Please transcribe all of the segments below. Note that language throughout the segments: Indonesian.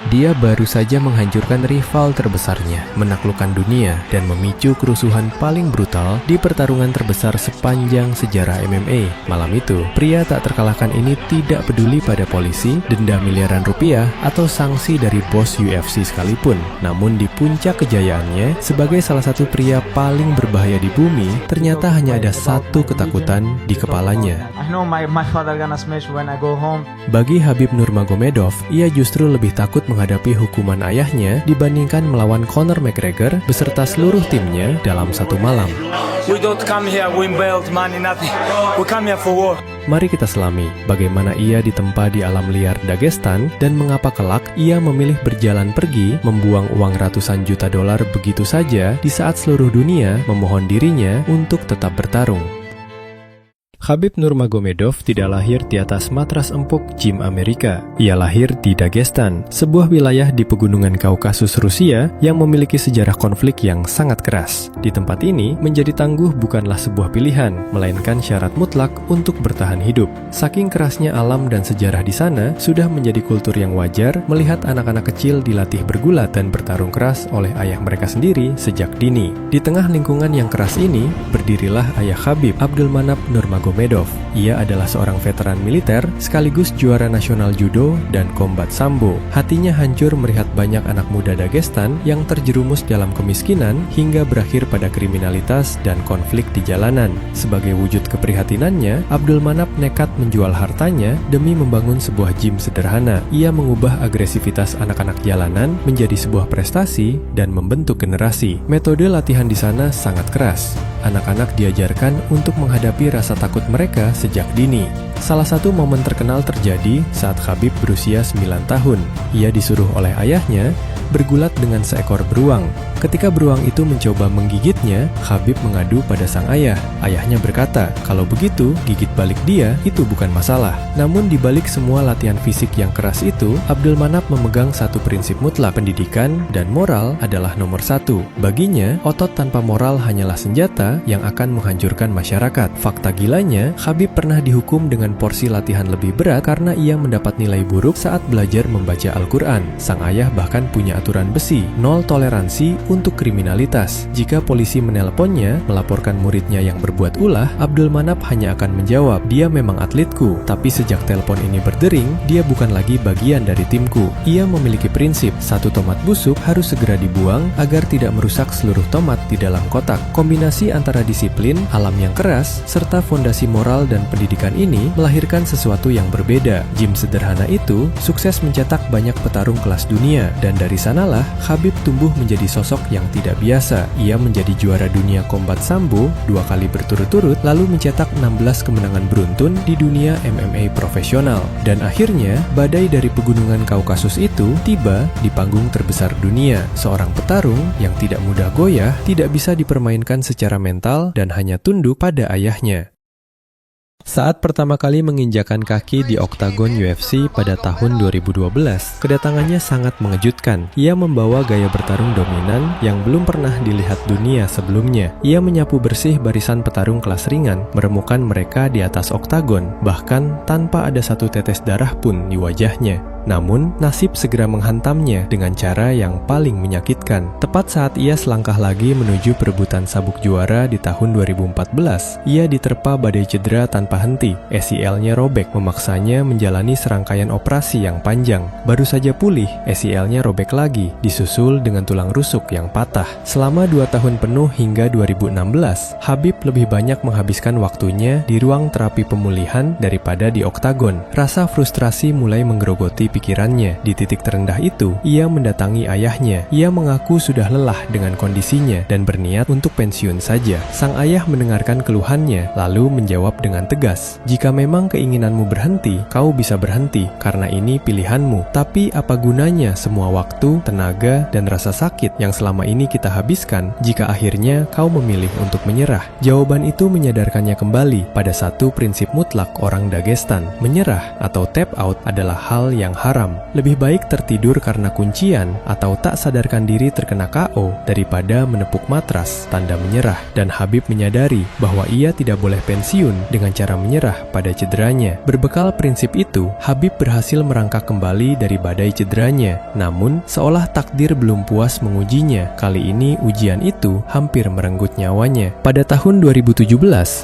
Dia baru saja menghancurkan rival terbesarnya, menaklukkan dunia, dan memicu kerusuhan paling brutal di pertarungan terbesar sepanjang sejarah MMA. Malam itu, pria tak terkalahkan ini tidak peduli pada polisi, denda miliaran rupiah, atau sanksi dari bos UFC sekalipun. Namun di puncak kejayaannya, sebagai salah satu pria paling berbahaya di bumi, ternyata hanya ada satu ketakutan di kepalanya. Bagi Khabib Nurmagomedov, ia justru lebih takut menghadapi hukuman ayahnya dibandingkan melawan Conor McGregor beserta seluruh timnya dalam satu malam. Mari kita selami bagaimana ia ditempa di alam liar Dagestan dan mengapa kelak ia memilih berjalan pergi membuang uang ratusan juta dolar begitu saja di saat seluruh dunia memohon dirinya untuk tetap bertarung. Khabib Nurmagomedov tidak lahir di atas matras empuk gym Amerika. Ia lahir di Dagestan, sebuah wilayah di pegunungan Kaukasus Rusia yang memiliki sejarah konflik yang sangat keras. Di tempat ini, menjadi tangguh bukanlah sebuah pilihan, melainkan syarat mutlak untuk bertahan hidup. Saking kerasnya alam dan sejarah di sana, sudah menjadi kultur yang wajar melihat anak-anak kecil dilatih bergulat dan bertarung keras oleh ayah mereka sendiri sejak dini. Di tengah lingkungan yang keras ini, berdirilah ayah Khabib, Abdulmanap Nurmagomedov. Ia adalah seorang veteran militer sekaligus juara nasional judo dan kombat sambo. Hatinya hancur melihat banyak anak muda Dagestan yang terjerumus dalam kemiskinan hingga berakhir pada kriminalitas dan konflik di jalanan. Sebagai wujud keprihatinannya, Abdulmanap nekat menjual hartanya demi membangun sebuah gym sederhana. Ia mengubah agresivitas anak-anak jalanan menjadi sebuah prestasi dan membentuk generasi. Metode latihan di sana sangat keras. Anak-anak diajarkan untuk menghadapi rasa takut mereka sejak dini. Salah satu momen terkenal terjadi saat Khabib berusia 9 tahun. Ia disuruh oleh ayahnya bergulat dengan seekor beruang. Ketika beruang itu mencoba menggigitnya, Khabib mengadu pada sang ayah. Ayahnya berkata, kalau begitu, gigit balik dia, itu bukan masalah. Namun di balik semua latihan fisik yang keras itu, Abdulmanap memegang satu prinsip mutlak, pendidikan dan moral adalah nomor satu. Baginya, otot tanpa moral hanyalah senjata yang akan menghancurkan masyarakat. Fakta gilanya, Khabib pernah dihukum dengan porsi latihan lebih berat karena ia mendapat nilai buruk saat belajar membaca Al-Quran. Sang ayah bahkan punya aturan besi, nol toleransi untuk kriminalitas. Jika polisi menelponnya, melaporkan muridnya yang berbuat ulah, Abdulmanap hanya akan menjawab, dia memang atletku, tapi sejak telepon ini berdering, dia bukan lagi bagian dari timku. Ia memiliki prinsip, satu tomat busuk harus segera dibuang agar tidak merusak seluruh tomat di dalam kotak. Kombinasi antara disiplin, alam yang keras, serta fondasi moral dan pendidikan ini melahirkan sesuatu yang berbeda. Gym sederhana itu sukses mencetak banyak petarung kelas dunia, dan dari sanalah Khabib tumbuh menjadi sosok yang tidak biasa. Ia menjadi juara dunia kombat sambo 2 kali berturut-turut, lalu mencetak 16 kemenangan beruntun di dunia MMA profesional. Dan akhirnya, badai dari pegunungan Kaukasus itu tiba di panggung terbesar dunia. Seorang petarung yang tidak mudah goyah, tidak bisa dipermainkan secara mental, dan hanya tunduk pada ayahnya. Saat pertama kali menginjakan kaki di oktagon UFC pada tahun 2012, kedatangannya sangat mengejutkan. Ia membawa gaya bertarung dominan yang belum pernah dilihat dunia sebelumnya. Ia menyapu bersih barisan petarung kelas ringan, meremukkan mereka di atas oktagon, bahkan tanpa ada satu tetes darah pun di wajahnya. Namun, nasib segera menghantamnya dengan cara yang paling menyakitkan. Tepat saat ia selangkah lagi menuju perebutan sabuk juara di tahun 2014, ia diterpa badai cedera tanpa henti. ACL-nya robek, memaksanya menjalani serangkaian operasi yang panjang. Baru saja pulih, ACL-nya robek lagi, disusul dengan tulang rusuk yang patah. Selama 2 tahun penuh hingga 2016, Khabib lebih banyak menghabiskan waktunya di ruang terapi pemulihan daripada di oktagon. Rasa frustrasi mulai menggerogoti pikirannya. Di titik terendah itu, ia mendatangi ayahnya. Ia mengaku sudah lelah dengan kondisinya dan berniat untuk pensiun saja. Sang ayah mendengarkan keluhannya, lalu menjawab dengan tegas, "Jika memang keinginanmu berhenti, kau bisa berhenti, karena ini pilihanmu. Tapi apa gunanya semua waktu, tenaga, dan rasa sakit yang selama ini kita habiskan jika akhirnya kau memilih untuk menyerah?" Jawaban itu menyadarkannya kembali pada satu prinsip mutlak orang Dagestan. Menyerah atau tap out adalah hal yang haram. Lebih baik tertidur karena kuncian atau tak sadarkan diri terkena KO daripada menepuk matras, tanda menyerah. Dan Khabib menyadari bahwa ia tidak boleh pensiun dengan cara menyerah pada cederanya. Berbekal prinsip itu, Khabib berhasil merangkak kembali dari badai cederanya. Namun, seolah takdir belum puas mengujinya, kali ini ujian itu hampir merenggut nyawanya. Pada tahun 2017,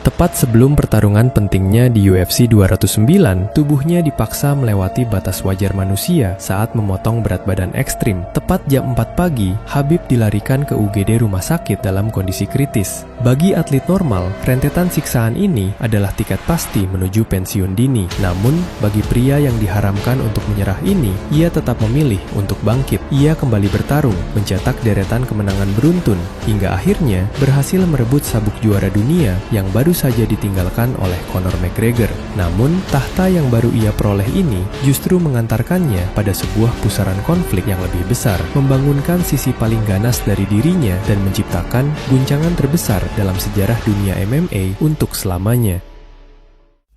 tepat sebelum pertarungan pentingnya di UFC 209, tubuhnya dipaksa melewati batas wajar manusia saat memotong berat badan ekstrim. Tepat jam 4 pagi, Khabib dilarikan ke UGD rumah sakit dalam kondisi kritis. Bagi atlet normal, rentetan siksaan ini adalah tiket pasti menuju pensiun dini. Namun, bagi pria yang diharamkan untuk menyerah ini, ia tetap memilih untuk bangkit. Ia kembali bertarung, mencetak deretan kemenangan beruntun, hingga akhirnya berhasil merebut sabuk juara dunia yang baru saja ditinggalkan oleh Conor McGregor. Namun, tahta yang baru ia peroleh ini justru mengantarkannya pada sebuah pusaran konflik yang lebih besar, membangunkan sisi paling ganas dari dirinya dan menciptakan guncangan terbesar dalam sejarah dunia MMA untuk selamanya.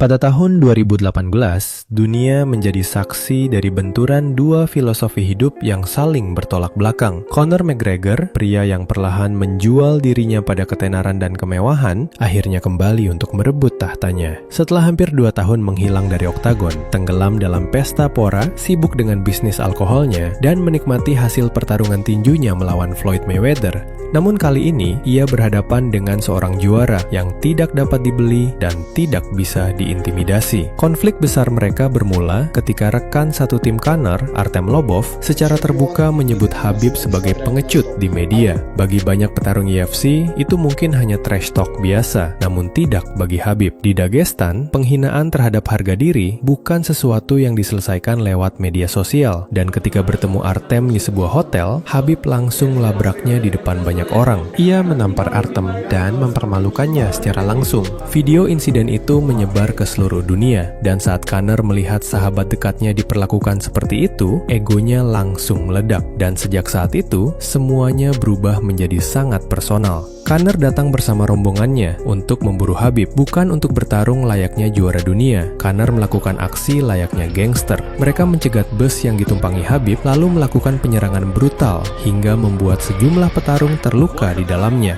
Pada tahun 2018, dunia menjadi saksi dari benturan dua filosofi hidup yang saling bertolak belakang. Conor McGregor, pria yang perlahan menjual dirinya pada ketenaran dan kemewahan, akhirnya kembali untuk merebut tahtanya. Setelah hampir 2 tahun menghilang dari oktagon, tenggelam dalam pesta pora, sibuk dengan bisnis alkoholnya, dan menikmati hasil pertarungan tinjunya melawan Floyd Mayweather. Namun kali ini, ia berhadapan dengan seorang juara yang tidak dapat dibeli dan tidak bisa diintimidasi. Konflik besar mereka bermula ketika rekan satu tim Conor, Artem Lobov, secara terbuka menyebut Khabib sebagai pengecut di media. Bagi banyak petarung UFC, itu mungkin hanya trash talk biasa, namun tidak bagi Khabib. Di Dagestan, penghinaan terhadap harga diri bukan sesuatu yang diselesaikan lewat media sosial, dan ketika bertemu Artem di sebuah hotel, Khabib langsung melabraknya di depan banyak orang. Ia menampar Artem dan mempermalukannya secara langsung. Video insiden itu menyebar ke seluruh dunia, dan saat Conor melihat sahabat dekatnya diperlakukan seperti itu, egonya langsung meledak, dan sejak saat itu, semuanya berubah menjadi sangat personal. Conor datang bersama rombongannya untuk memburu Khabib, bukan untuk bertarung layaknya juara dunia. Conor melakukan aksi layaknya gangster. Mereka mencegat bus yang ditumpangi Khabib, lalu melakukan penyerangan brutal, hingga membuat sejumlah petarung terluka di dalamnya.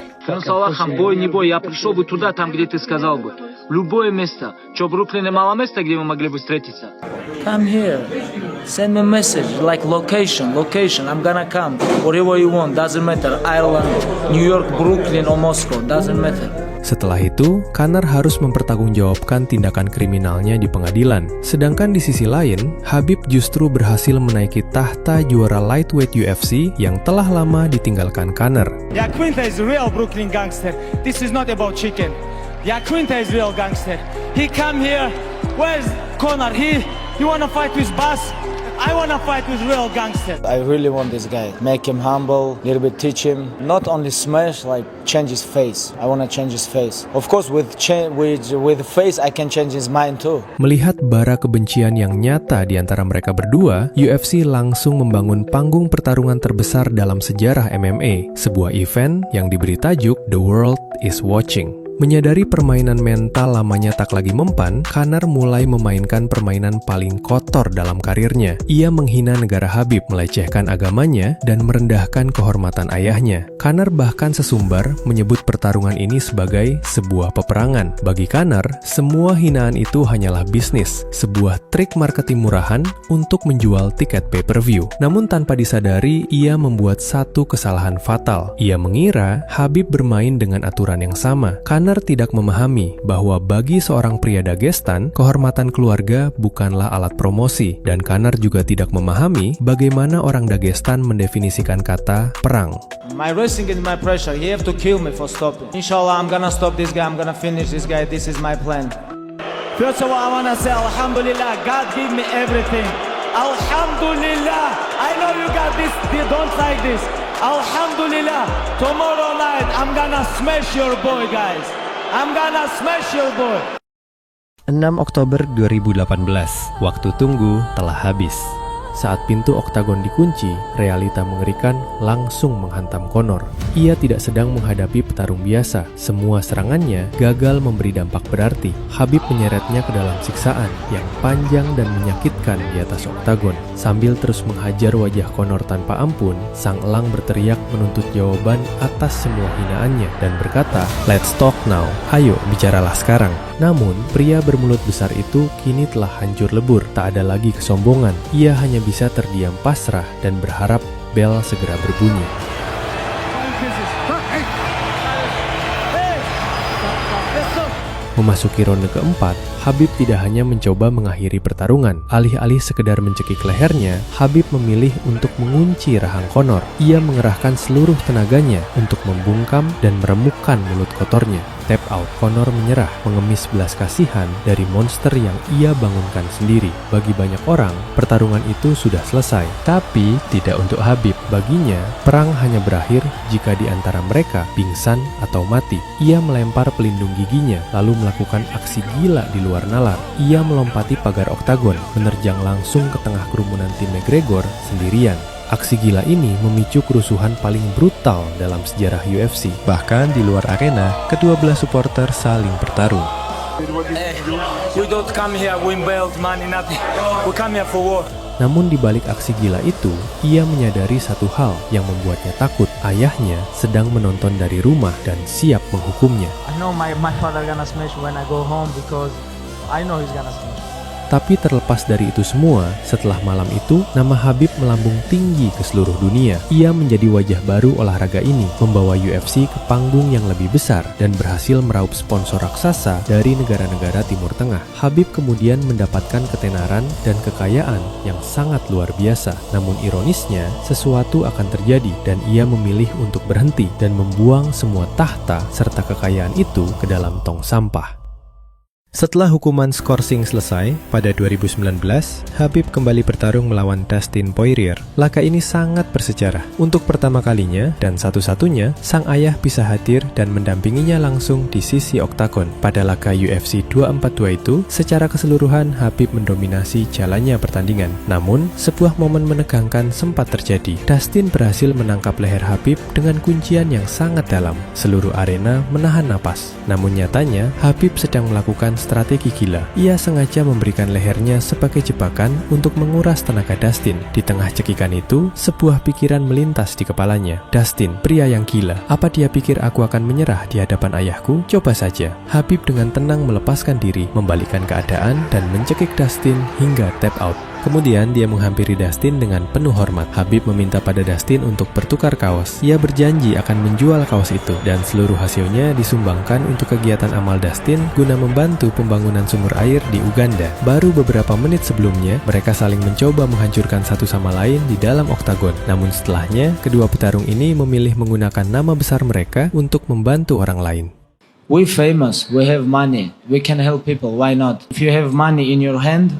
Бой, не бой, я пришел бы туда, там, где ты сказал бы. Любое место. Что, Бруклине мало места, где мы могли бы встретиться? Come here. Send me a message, like location. I'm gonna come. Wherever you want, doesn't matter. Ireland, New York, Brooklyn, or Moscow, doesn't matter. Setelah itu, Conor harus mempertanggungjawabkan tindakan kriminalnya di pengadilan. Sedangkan di sisi lain, Khabib justru berhasil menaiki tahta juara lightweight UFC yang telah lama ditinggalkan Conor. Iaquinta is a real Brooklyn gangster. This is not about chicken. Iaquinta is real gangster. He come here. Where's Conor? He wanna fight with boss? I wanna fight with real gangster. I really want this guy. Make him humble, little bit teach him. Not only smash, like change his face. I wanna change his face. Of course, with face, I can change his mind too. Melihat bara kebencian yang nyata di antara mereka berdua, UFC langsung membangun panggung pertarungan terbesar dalam sejarah MMA. Sebuah event yang diberi tajuk The World is Watching. Menyadari permainan mental lamanya tak lagi mempan, Conor mulai memainkan permainan paling kotor dalam karirnya. Ia menghina negara Khabib, melecehkan agamanya, dan merendahkan kehormatan ayahnya. Conor bahkan sesumbar menyebut pertarungan ini sebagai sebuah peperangan. Bagi Conor, semua hinaan itu hanyalah bisnis, sebuah trik marketing murahan untuk menjual tiket pay-per-view. Namun tanpa disadari, ia membuat satu kesalahan fatal. Ia mengira Khabib bermain dengan aturan yang sama. Conor tidak memahami bahwa bagi seorang pria Dagestan, kehormatan keluarga bukanlah alat promosi, dan Conor juga tidak memahami bagaimana orang Dagestan mendefinisikan kata perang. My wrestling is my pressure. He have to kill me for stopping. Inshallah, I'm gonna stop this guy. I'm gonna finish this guy. This is my plan. First of all, I wanna say Alhamdulillah. God give me everything. Alhamdulillah. I know you got this. Don't like this. Alhamdulillah, tomorrow night I'm gonna smash your boy, guys. I'm gonna smash your boy. 6 Oktober 2018, waktu tunggu telah habis. Saat pintu oktagon dikunci, realita mengerikan langsung menghantam Conor. Ia tidak sedang menghadapi petarung biasa. Semua serangannya gagal memberi dampak berarti. Khabib menyeretnya ke dalam siksaan yang panjang dan menyakitkan di atas oktagon. Sambil terus menghajar wajah Conor tanpa ampun, sang elang berteriak menuntut jawaban atas semua hinaannya dan berkata, "Let's talk now. Ayo, bicaralah sekarang." Namun, pria bermulut besar itu kini telah hancur lebur. Tak ada lagi kesombongan. Ia hanya bisa terdiam pasrah dan berharap bel segera berbunyi. Memasuki ronde keempat, Khabib tidak hanya mencoba mengakhiri pertarungan. Alih-alih sekedar mencekik lehernya, Khabib memilih untuk mengunci rahang Conor. Ia mengerahkan seluruh tenaganya untuk membungkam dan meremukkan mulut kotornya. Tap out, Conor menyerah, mengemis belas kasihan dari monster yang ia bangunkan sendiri. Bagi banyak orang, pertarungan itu sudah selesai. Tapi tidak untuk Khabib. Baginya, perang hanya berakhir jika di antara mereka pingsan atau mati. Ia melempar pelindung giginya, lalu melakukan aksi gila di luar nalar. Ia melompati pagar oktagon, menerjang langsung ke tengah kerumunan tim McGregor sendirian. Aksi gila ini memicu kerusuhan paling brutal dalam sejarah UFC. Bahkan di luar arena, kedua belah supporter saling bertarung. We don't come here win belt, money, nothing. We come here for war. Namun di balik aksi gila itu, ia menyadari satu hal yang membuatnya takut. Ayahnya sedang menonton dari rumah dan siap menghukumnya. I know my father gonna smash when I go home because I know he's gonna smash. Tapi terlepas dari itu semua, setelah malam itu, nama Khabib melambung tinggi ke seluruh dunia. Ia menjadi wajah baru olahraga ini, membawa UFC ke panggung yang lebih besar dan berhasil meraup sponsor raksasa dari negara-negara Timur Tengah. Khabib kemudian mendapatkan ketenaran dan kekayaan yang sangat luar biasa. Namun ironisnya, sesuatu akan terjadi dan ia memilih untuk berhenti dan membuang semua tahta serta kekayaan itu ke dalam tong sampah. Setelah hukuman skorsing selesai, pada 2019, Khabib kembali bertarung melawan Dustin Poirier. Laga ini sangat bersejarah. Untuk pertama kalinya dan satu-satunya, sang ayah bisa hadir dan mendampinginya langsung di sisi oktagon. Pada laga UFC 242 itu, secara keseluruhan Khabib mendominasi jalannya pertandingan. Namun, sebuah momen menegangkan sempat terjadi. Dustin berhasil menangkap leher Khabib dengan kuncian yang sangat dalam. Seluruh arena menahan napas. Namun nyatanya, Khabib sedang melakukan strategi gila. Ia sengaja memberikan lehernya sebagai jebakan untuk menguras tenaga Dustin. Di tengah cekikan itu, sebuah pikiran melintas di kepalanya. Dustin, pria yang gila. Apa dia pikir aku akan menyerah di hadapan ayahku? Coba saja. Khabib dengan tenang melepaskan diri, membalikkan keadaan, dan mencekik Dustin hingga tap out. Kemudian dia menghampiri Dustin dengan penuh hormat. Khabib meminta pada Dustin untuk bertukar kaos. Ia berjanji akan menjual kaos itu dan seluruh hasilnya disumbangkan untuk kegiatan amal Dustin guna membantu pembangunan sumur air di Uganda. Baru beberapa menit sebelumnya, mereka saling mencoba menghancurkan satu sama lain di dalam oktagon. Namun setelahnya, kedua petarung ini memilih menggunakan nama besar mereka untuk membantu orang lain. We famous, we have money, we can help people, why not? If you have money in your hand,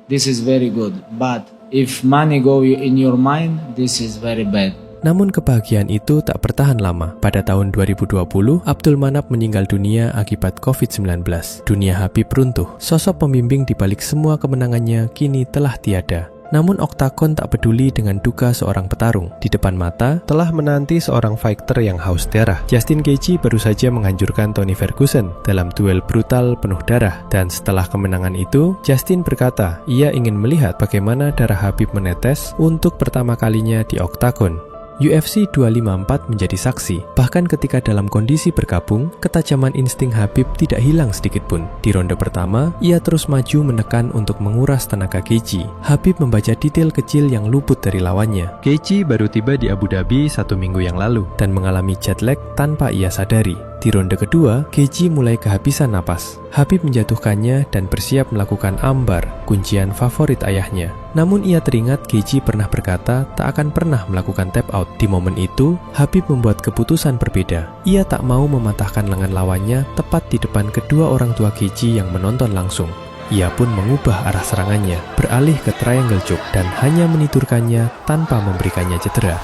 this is very good, but if money go in your mind, this is very bad. Namun kebahagiaan itu tak bertahan lama. Pada tahun 2020, Abdul Manap meninggal dunia akibat COVID-19. Dunia Khabib runtuh. Sosok pembimbing di balik semua kemenangannya kini telah tiada. Namun oktagon tak peduli dengan duka seorang petarung. Di depan mata telah menanti seorang fighter yang haus darah. Justin Gaethje baru saja menghancurkan Tony Ferguson dalam duel brutal penuh darah. Dan setelah kemenangan itu, Justin berkata ia ingin melihat bagaimana darah Khabib menetes untuk pertama kalinya di oktagon. UFC 254 menjadi saksi. Bahkan ketika dalam kondisi bergabung, ketajaman insting Khabib tidak hilang sedikitpun. Di ronde pertama, ia terus maju menekan untuk menguras tenaga Gaethje. Khabib membaca detail kecil yang luput dari lawannya. Gaethje baru tiba di Abu Dhabi 1 minggu yang lalu dan mengalami jet lag tanpa ia sadari. Di ronde kedua, Gaethje mulai kehabisan napas. Khabib menjatuhkannya dan bersiap melakukan ambar, kuncian favorit ayahnya. Namun ia teringat Gaethje pernah berkata tak akan pernah melakukan tap out. Di momen itu, Khabib membuat keputusan berbeda. Ia tak mau mematahkan lengan lawannya tepat di depan kedua orang tua Gaethje yang menonton langsung. Ia pun mengubah arah serangannya, beralih ke triangle choke dan hanya menidurkannya tanpa memberikannya cedera.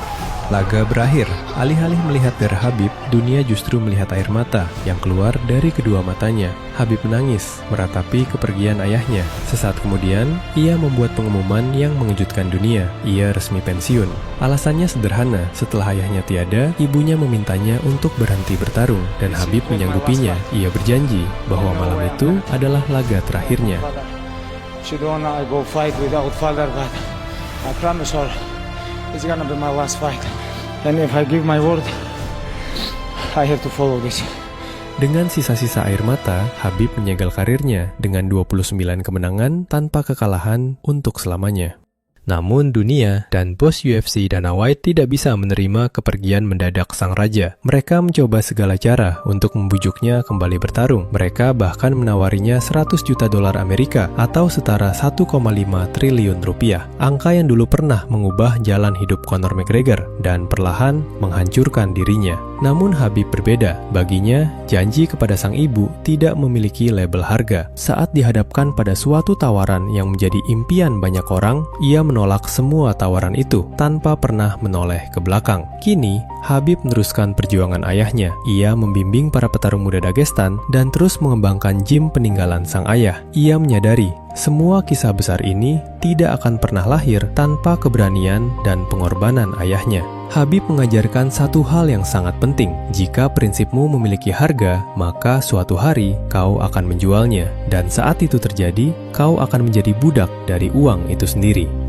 Laga berakhir. Alih-alih melihat darah Khabib, dunia justru melihat air mata yang keluar dari kedua matanya. Khabib menangis, meratapi kepergian ayahnya. Sesaat kemudian, ia membuat pengumuman yang mengejutkan dunia. Ia resmi pensiun. Alasannya sederhana, setelah ayahnya tiada, ibunya memintanya untuk berhenti bertarung, dan Khabib menyanggupinya. Ia berjanji bahwa malam itu adalah laga terakhirnya. She don't wanna go fight without father, but I promise her it's gonna be my last fight. And if I give my word, I have to follow this. Dengan sisa-sisa air mata, Khabib menyegel karirnya dengan 29 kemenangan tanpa kekalahan untuk selamanya. Namun dunia dan bos UFC Dana White tidak bisa menerima kepergian mendadak sang raja. Mereka mencoba segala cara untuk membujuknya kembali bertarung. Mereka bahkan menawarinya 100 juta dolar Amerika atau setara 1,5 triliun rupiah. Angka yang dulu pernah mengubah jalan hidup Conor McGregor dan perlahan menghancurkan dirinya. Namun Khabib berbeda. Baginya, janji kepada sang ibu tidak memiliki label harga. Saat dihadapkan pada suatu tawaran yang menjadi impian banyak orang, ia menolak semua tawaran itu tanpa pernah menoleh ke belakang. Kini, Khabib meneruskan perjuangan ayahnya. Ia membimbing para petarung muda Dagestan dan terus mengembangkan gym peninggalan sang ayah. Ia menyadari semua kisah besar ini tidak akan pernah lahir tanpa keberanian dan pengorbanan ayahnya. Khabib mengajarkan satu hal yang sangat penting. Jika prinsipmu memiliki harga, maka suatu hari kau akan menjualnya. Dan saat itu terjadi, kau akan menjadi budak dari uang itu sendiri.